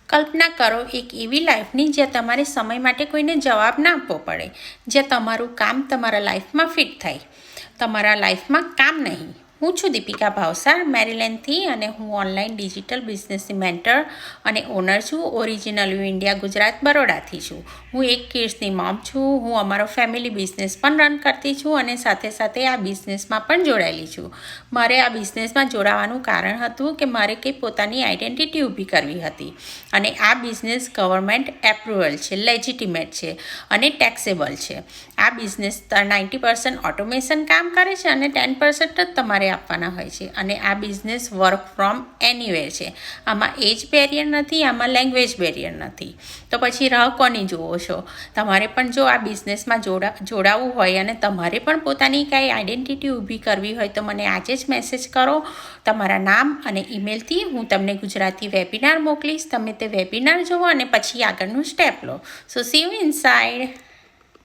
કલ્પના કરો એક એવી લાઈફની જ્યાં તમારે સમય માટે કોઈને જવાબ ના આપવો પડે, જ્યાં તમારું કામ તમારા લાઈફમાં ફિટ થાય, તમારા લાઈફમાં કામ નહીં. હું છું દીપિકા ભાવસાર મેરીલેન્ડથી અને હું ઓનલાઈન ડિજિટલ બિઝનેસની મેન્ટર અને ઓનર છું. ઓરિજિનલ યુ ઇન્ડિયા ગુજરાત બરોડાથી છું. હું એક કિડ્સની મોમ છું. હું અમારો ફેમિલી બિઝનેસ પણ રન કરતી છું અને સાથે સાથે આ બિઝનેસમાં પણ જોડાયેલી છું. મારે આ બિઝનેસમાં જોડાવાનું કારણ હતું કે મારે કંઈ પોતાની આઈડેન્ટિટી ઊભી કરવી હતી અને આ બિઝનેસ ગવર્મેન્ટ એપ્રુવલ છે, લેજિટિમેટ છે અને ટેક્સેબલ છે. આ બિઝનેસ 90% ઓટોમેશન કામ કરે છે અને 10% જ તમારે આપવાના હોય છે. અને આ બિઝનેસ વર્ક ફ્રોમ એનીવેર છે. આમાં એજ બેરિયર નથી, આમાં લેંગ્વેજ બેરિયર નથી. તો પછી રાહ કોની જુઓ છો? તમારે પણ જો આ બિઝનેસમાં જોડાવવું હોય અને તમારે પણ પોતાની કાંઈ આઈડેન્ટિટી ઊભી કરવી હોય તો મને આજે જ મેસેજ કરો તમારા નામ અને ઈમેલથી. હું તમને ગુજરાતી વેબિનાર મોકલીશ. તમે તે વેબિનાર જુઓ અને પછી આગળનું સ્ટેપ લો. So see you inside.